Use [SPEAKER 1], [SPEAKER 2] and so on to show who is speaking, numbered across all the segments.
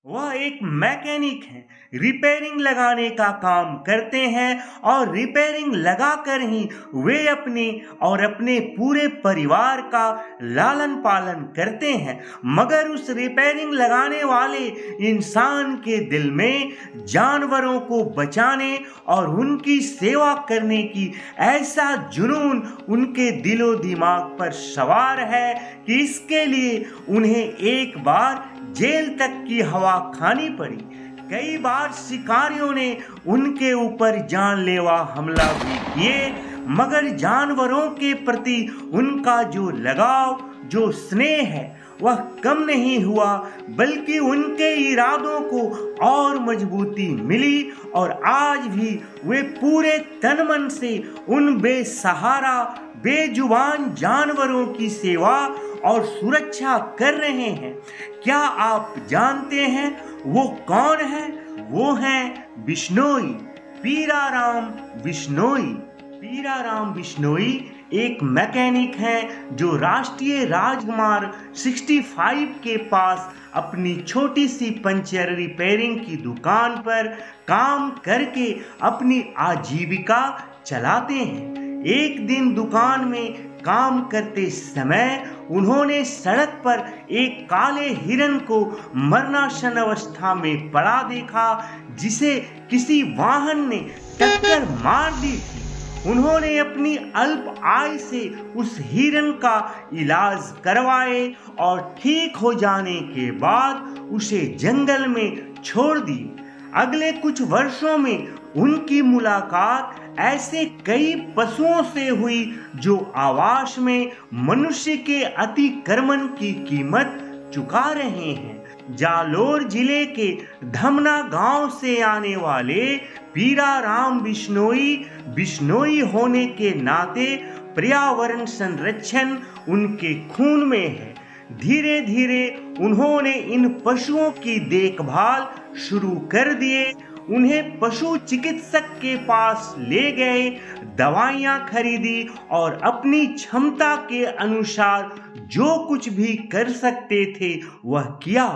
[SPEAKER 1] वह एक मैकेनिक हैं, रिपेयरिंग लगाने का काम करते हैं और रिपेयरिंग लगाकर ही वे अपने और अपने पूरे परिवार का लालन पालन करते हैं। मगर उस रिपेयरिंग लगाने वाले इंसान के दिल में जानवरों को बचाने और उनकी सेवा करने की ऐसा जुनून उनके दिलो दिमाग पर सवार है कि इसके लिए उन्हें एक बार जेल तक की हवा खानी पड़ी। कई बार शिकारियों ने उनके ऊपर जानलेवा हमला भी किए, मगर जानवरों के प्रति उनका जो लगाव, जो स्नेह है, वह कम नहीं हुआ, बल्कि उनके इरादों को और मजबूती मिली और आज भी वे पूरे तन मन से उन बेसहारा बेजुबान जानवरों की सेवा और सुरक्षा कर रहे हैं। क्या आप जानते हैं वो कौन है? वो हैं बिश्नोई, पीराराम बिश्नोई। पीराराम बिश्नोई एक मैकेनिक हैं जो राष्ट्रीय राजमार्ग 65 के पास अपनी छोटी सी पंचर रिपेयरिंग की दुकान पर काम करके अपनी आजीविका चलाते हैं। एक दिन दुकान में काम करते समय उन्होंने सड़क पर एक काले हिरन को मरणासन अवस्था में पड़ा देखा, जिसे किसी वाहन ने टक्कर मार दी थी। उन्होंने अपनी अल्प आय से उस हिरन का इलाज करवाए और ठीक हो जाने के बाद उसे जंगल में छोड़ दी। अगले कुछ वर्षों में उनकी मुलाकात ऐसे कई पशुओं से हुई जो आवास में मनुष्य के अतिक्रमण की कीमत चुका रहे हैं। जालोर जिले के धमना गांव से आने वाले पीराराम बिश्नोई होने के नाते पर्यावरण संरक्षण उनके खून में है। धीरे धीरे उन्होंने इन पशुओं की देखभाल शुरू कर दिए। उन्हें पशु चिकित्सक के पास ले गए, दवाइयां खरीदी और अपनी क्षमता के अनुसार जो कुछ भी कर सकते थे वह किया।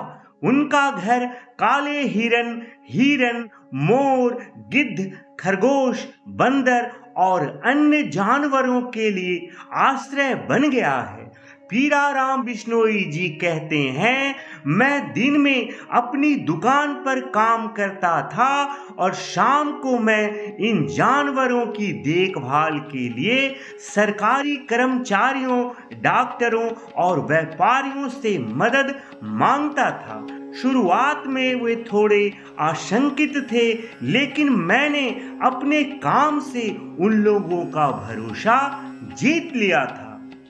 [SPEAKER 1] उनका घर काले हिरन, मोर, गिद्ध, खरगोश, बंदर और अन्य जानवरों के लिए आश्रय बन गया है। पीराराम बिश्नोई जी कहते हैं, मैं दिन में अपनी दुकान पर काम करता था और शाम को मैं इन जानवरों की देखभाल के लिए सरकारी कर्मचारियों, डॉक्टरों और व्यापारियों से मदद मांगता था। शुरुआत में वे थोड़े आशंकित थे, लेकिन मैंने अपने काम से उन लोगों का भरोसा जीत लिया था।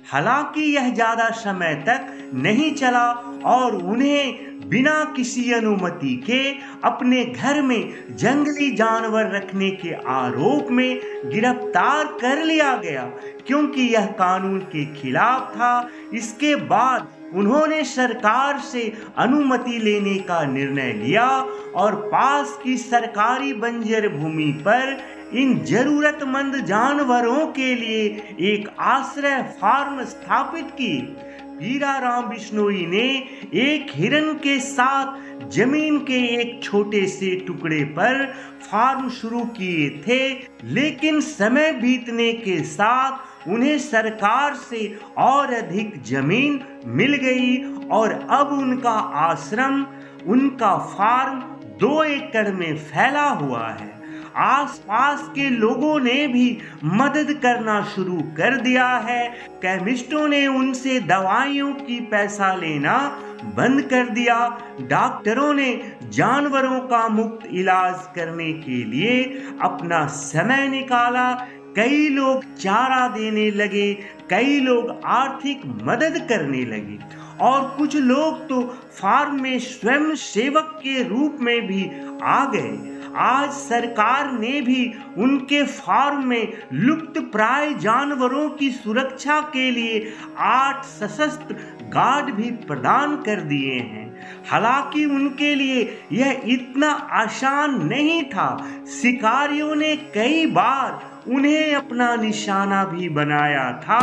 [SPEAKER 1] हालांकि यह ज्यादा समय तक नहीं चला और उन्हें बिना किसी अनुमति के अपने घर में जंगली जानवर रखने के आरोप में गिरफ्तार कर लिया गया, क्योंकि यह कानून के खिलाफ था। इसके बाद उन्होंने सरकार से अनुमति लेने का निर्णय लिया और पास की सरकारी बंजर भूमि पर इन जरूरतमंद जानवरों के लिए एक आश्रय फार्म स्थापित की। पीराराम बिश्नोई ने एक हिरन के साथ जमीन के एक छोटे से टुकड़े पर फार्म शुरू किए थे, लेकिन समय बीतने के साथ उन्हें सरकार से और अधिक जमीन मिल गई और अब उनका आश्रम, उनका फार्म 2 एकड़ में फैला हुआ है। आसपास के लोगों ने भी मदद करना शुरू कर दिया है। केमिस्टों ने उनसे दवाइयों की पैसा लेना बंद कर दिया। डॉक्टरों ने जानवरों का मुफ्त इलाज करने के लिए अपना समय निकाला। कई लोग चारा देने लगे, कई लोग आर्थिक मदद करने लगे और कुछ लोग तो फार्म में स्वयं सेवक के रूप में भी आ गए। आज सरकार ने भी उनके फार्म में लुप्त प्राय जानवरों की सुरक्षा के लिए 8 सशस्त्र गार्ड भी प्रदान कर दिए हैं। हालांकि उनके लिए यह इतना आसान नहीं था। शिकारियों ने कई बार उन्हें अपना निशाना भी बनाया था।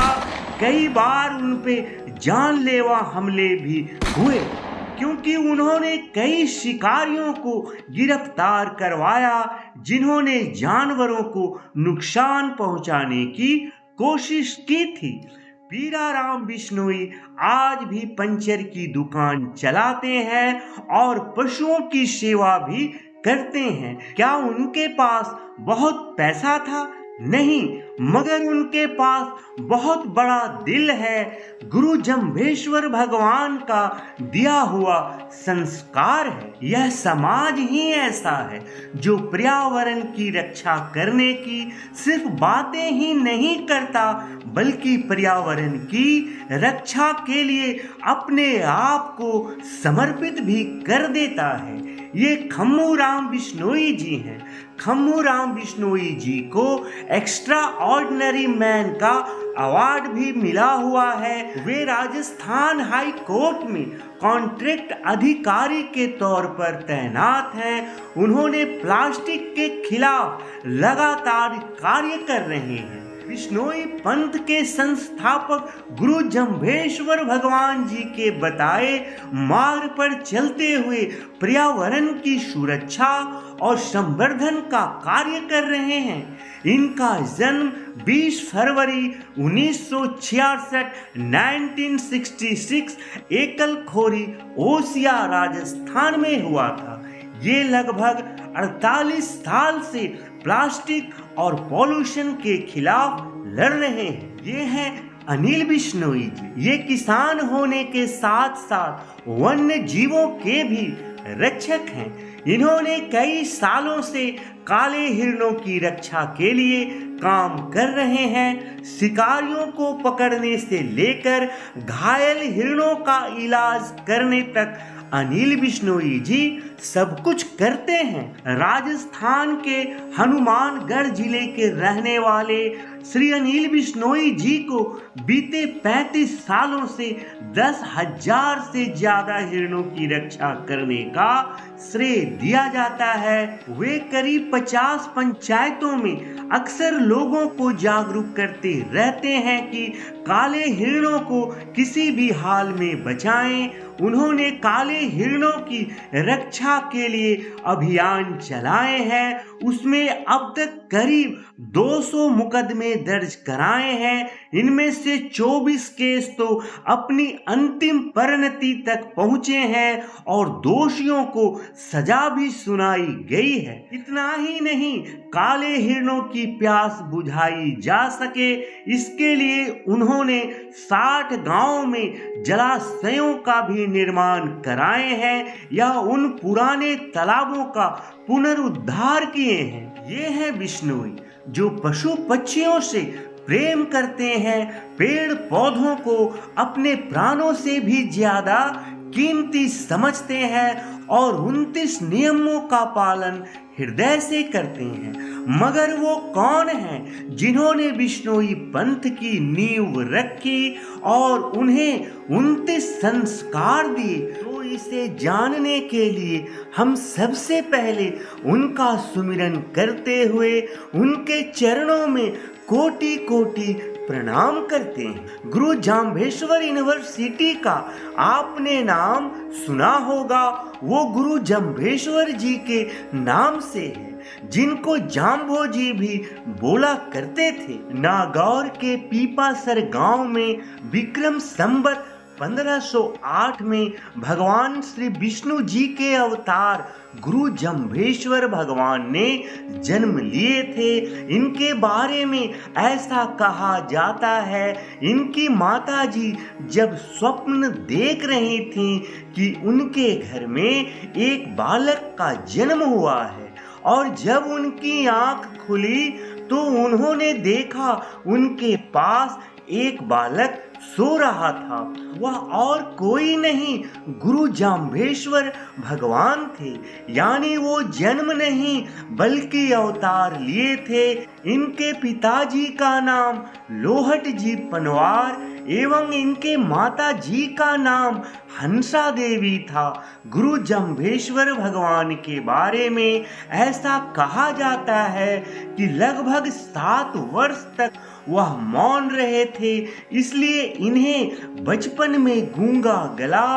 [SPEAKER 1] कई बार उन पे जानलेवा हमले भी हुए। क्योंकि उन्होंने कई शिकारियों को गिरफ्तार करवाया जिन्होंने जानवरों को नुकसान पहुंचाने की कोशिश की थी। पीराराम बिश्नोई आज भी पंचर की दुकान चलाते हैं और पशुओं की सेवा भी करते हैं। क्या उनके पास बहुत पैसा था? नहीं, मगर उनके पास बहुत बड़ा दिल है। गुरु जम्भेश्वर भगवान का दिया हुआ संस्कार है। यह समाज ही ऐसा है जो पर्यावरण की रक्षा करने की सिर्फ बातें ही नहीं करता, बल्कि पर्यावरण की रक्षा के लिए अपने आप को समर्पित भी कर देता है। ये खम्मूराम बिश्नोई जी हैं। खम्मूराम बिश्नोई जी को एक्स्ट्रा ऑर्डिनरी मैन का अवार्ड भी मिला हुआ है। वे राजस्थान हाई कोर्ट में कॉन्ट्रैक्ट अधिकारी के तौर पर तैनात हैं। उन्होंने प्लास्टिक के खिलाफ लगातार कार्य कर रहे हैं। बिश्नोई पंथ के संस्थापक गुरु जम्भेश्वर भगवान जी के बताए मार्ग पर चलते हुए पर्यावरण की सुरक्षा और संवर्धन का कार्य कर रहे हैं। इनका जन्म 20 फरवरी 1966 1966 एकल खोरी ओसिया राजस्थान में हुआ था। ये लगभग 48 साल से प्लास्टिक और पॉल्यूशन के खिलाफ लड़ रहे हैं। ये हैं अनिल बिश्नोई जी। ये किसान होने के साथ साथ वन्य जीवों के भी रक्षक हैं। इन्होंने कई सालों से काले हिरणों की रक्षा के लिए काम कर रहे हैं। शिकारियों को पकड़ने से लेकर घायल हिरणों का इलाज करने तक अनिल बिश्नोई जी सब कुछ करते हैं। राजस्थान के हनुमानगढ़ जिले के रहने वाले श्री अनिल बिश्नोई जी को बीते 35 सालों से 10,000 से ज्यादा हिरणों की रक्षा करने का श्रेय दिया जाता है। वे करीब 50 पंचायतों में अक्सर लोगों को जागरूक करते रहते हैं कि काले हिरणों को किसी भी हाल में बचाएं। उन्होंने काले हिरणों की रक्षा के लिए अभियान चलाए हैं। उसमें अब तक करीब 200 मुकदमे दर्ज कराए हैं। इनमें से 24 केस तो अपनी अंतिम परिणति तक पहुंचे हैं और दोषियों को सजा भी सुनाई गई है। इतना ही नहीं, काले हिरणों की प्यास बुझाई जा सके इसके लिए उन्होंने 60 गांवों में जलाशयों का भी निर्माण कराए हैं या उन पुराने तालाबों का पुनरुद्धार किए हैं। ये है बिश्नोई जो पशु पक्षियों से प्रेम करते हैं, पेड़ पौधों को अपने प्राणों से भी ज्यादा कीमती समझते हैं और 29 नियमों का पालन हृदय से करते हैं। मगर वो कौन हैं जिन्होंने बिश्नोई पंथ की नींव रखी और उन्हें 29 संस्कार दिए? तो इसे जानने के लिए हम सबसे पहले उनका सुमिरन करते हुए उनके चरणों में कोटि कोटि प्रणाम करते हैं। गुरु जाम्भेश्वर यूनिवर्सिटी का आपने नाम सुना होगा। वो गुरु जाम्भेश्वर जी के नाम से है, जिनको जाम्भो जी भी बोला करते थे। नागौर के पीपासर गांव में विक्रम संवत 1508 में भगवान श्री विष्णु जी के अवतार गुरु जम्भेश्वर भगवान ने जन्म लिए थे। इनके बारे में ऐसा कहा जाता है, इनकी माता जी जब स्वप्न देख रही थीं कि उनके घर में एक बालक का जन्म हुआ है और जब उनकी आंख खुली तो उन्होंने देखा उनके पास एक बालक सो रहा था। वह और कोई नहीं गुरु जाम्भेश्वर भगवान थे। यानी वो जन्म नहीं बल्कि अवतार लिए थे। इनके पिताजी का नाम लोहट जी पनवार एवं इनके माता जी का नाम हंसा देवी था। गुरु जम्भेश्वर भगवान के बारे में ऐसा कहा जाता है कि लगभग 7 वर्ष तक वह मौन रहे थे, इसलिए इन्हें बचपन में गूंगा गला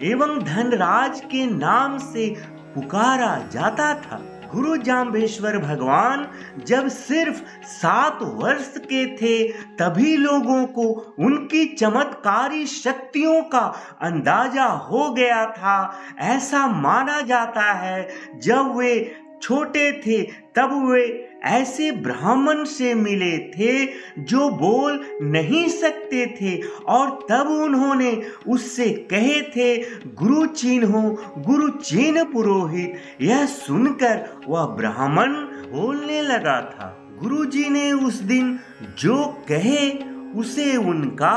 [SPEAKER 1] एवं धनराज के नाम से पुकारा जाता था। गुरु जाम्बेश्वर भगवान जब सिर्फ 7 वर्ष के थे तभी लोगों को उनकी चमत्कारी शक्तियों का अंदाजा हो गया था। ऐसा माना जाता है जब वे छोटे थे तब वे ऐसे ब्राह्मण से मिले थे जो बोल नहीं सकते थे और तब उन्होंने उससे कहे थे, गुरु चिन्हो गुरु चिन्ह पुरोहित। यह सुनकर वह ब्राह्मण बोलने लगा था। गुरु जी ने उस दिन जो कहे उसे उनका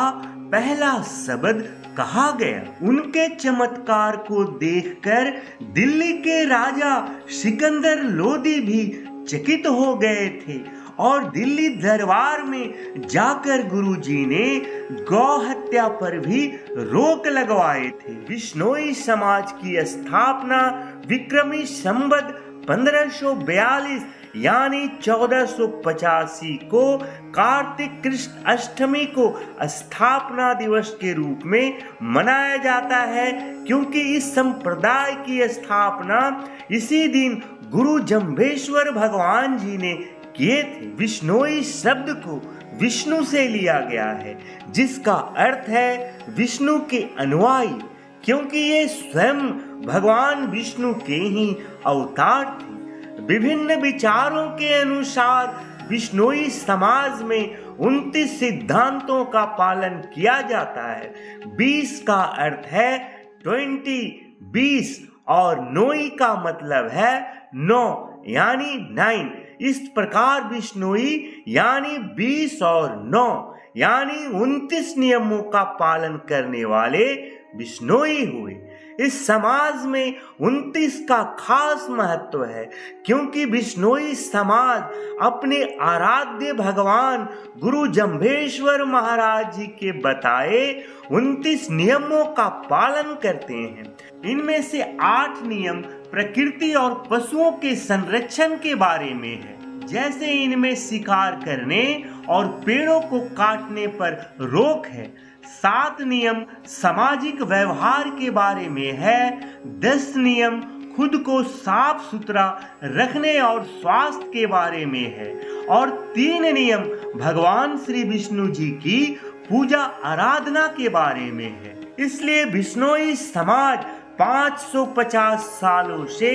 [SPEAKER 1] पहला शब्द कहा गया। उनके चमत्कार को देखकर दिल्ली के राजा सिकंदर लोदी भी चकित हो गए थे और दिल्ली दरबार में जाकर गुरुजी ने गौ हत्या पर भी रोक लगवाए थे। बिश्नोई समाज की स्थापना विक्रमी संवत 1542 यानी 1485 को कार्तिक कृष्ण अष्टमी को स्थापना दिवस के रूप में मनाया जाता है, क्योंकि इस संप्रदाय की स्थापना इसी दिन गुरु जम्बेश्वर भगवान जी ने किए थे। विश्नोई शब्द को विष्णु से लिया गया है, जिसका अर्थ है विष्णु के अनुयायी, क्योंकि ये स्वयं भगवान विष्णु के ही अवतार थे। विभिन्न विचारों के अनुसार बिश्नोई समाज में 29 सिद्धांतों का पालन किया जाता है। 20 का अर्थ है 20 और नोई का मतलब है 9 यानी 9। इस प्रकार बिश्नोई यानी 20 और 9 यानी 29 नियमों का पालन करने वाले बिश्नोई हुए। इस समाज में 29 का खास महत्व है, क्योंकि बिश्नोई समाज अपने आराध्य भगवान गुरु जम्भेश्वर महाराज जी के बताए 29 नियमों का पालन करते हैं। इनमें से 8 नियम प्रकृति और पशुओं के संरक्षण के बारे में है, जैसे इनमें शिकार करने और पेड़ों को काटने पर रोक है। 7 नियम सामाजिक व्यवहार के बारे में है। 10 नियम खुद को साफ सुथरा रखने और स्वास्थ्य के बारे में है और 3 नियम भगवान श्री विष्णु जी की पूजा आराधना के बारे में है। इसलिए बिश्नोई समाज 550 सालों से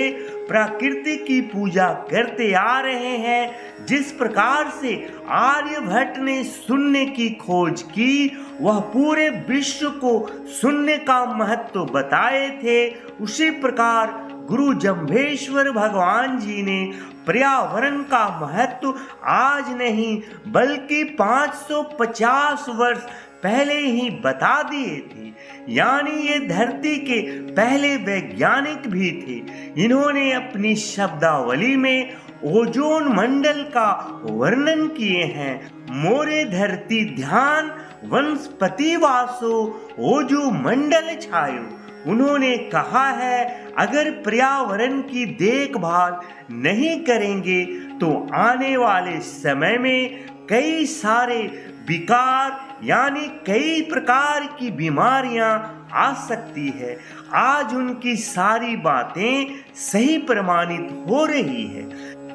[SPEAKER 1] प्रकृति की पूजा करते आ रहे हैं। जिस प्रकार से आर्यभट्ट ने शून्य की खोज की, वह पूरे विश्व को शून्य का महत्व बताए थे, उसी प्रकार गुरु जम्भेश्वर भगवान जी ने पर्यावरण का महत्व आज नहीं बल्कि 550 वर्ष पहले ही बता दिए थे। यानी ये धरती के पहले वैज्ञानिक भी थे। इन्होंने अपनी शब्दावली में ओजोन मंडल का वर्णन किए हैं। मोरे धरती ध्यान वनस्पति वासो ओजो मंडल छायो। उन्होंने कहा है, अगर पर्यावरण की देखभाल नहीं करेंगे तो आने वाले समय में कई सारे विकार यानी कई प्रकार की बीमारियां आ सकती है। आज उनकी सारी बातें सही प्रमाणित हो रही है।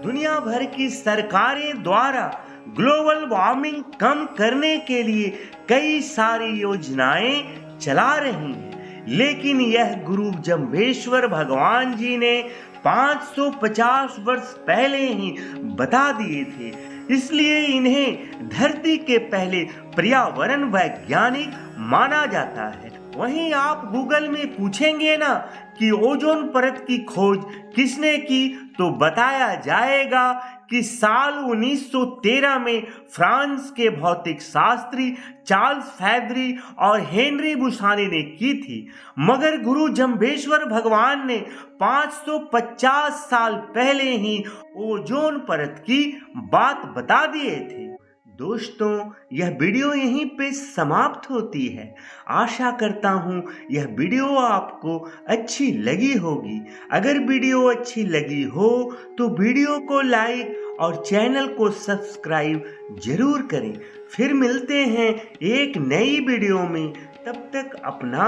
[SPEAKER 1] दुनिया भर की सरकारें द्वारा ग्लोबल वार्मिंग कम करने के लिए कई सारी योजनाएं चला रही हैं, लेकिन यह गुरु जम्भेश्वर भगवान जी ने 550 वर्ष पहले ही बता दिए थे। इसलिए इन्हें धरती के पहले पर्यावरण वैज्ञानिक माना जाता है। वहीं आप गूगल में पूछेंगे ना कि ओजोन परत की खोज किसने की, तो बताया जाएगा कि साल 1913 में फ्रांस के भौतिक शास्त्री चार्ल्स फैब्री और हेनरी बुसानी ने की थी। मगर गुरु जम्भेश्वर भगवान ने 550 साल पहले ही ओजोन परत की बात बता दिए थे। दोस्तों, यह वीडियो यहीं पे समाप्त होती है। आशा करता हूँ यह वीडियो आपको अच्छी लगी होगी। अगर वीडियो अच्छी लगी हो तो वीडियो को लाइक और चैनल को सब्सक्राइब जरूर करें। फिर मिलते हैं एक नई वीडियो में। तब तक अपना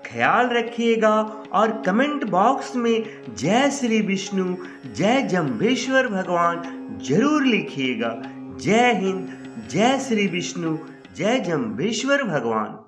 [SPEAKER 1] ख्याल रखिएगा और कमेंट बॉक्स में जय श्री विष्णु, जय जम्भेश्वर भगवान जरूर लिखिएगा। जय हिंद, जय श्री विष्णु, जय जम्भेश्वर भगवान।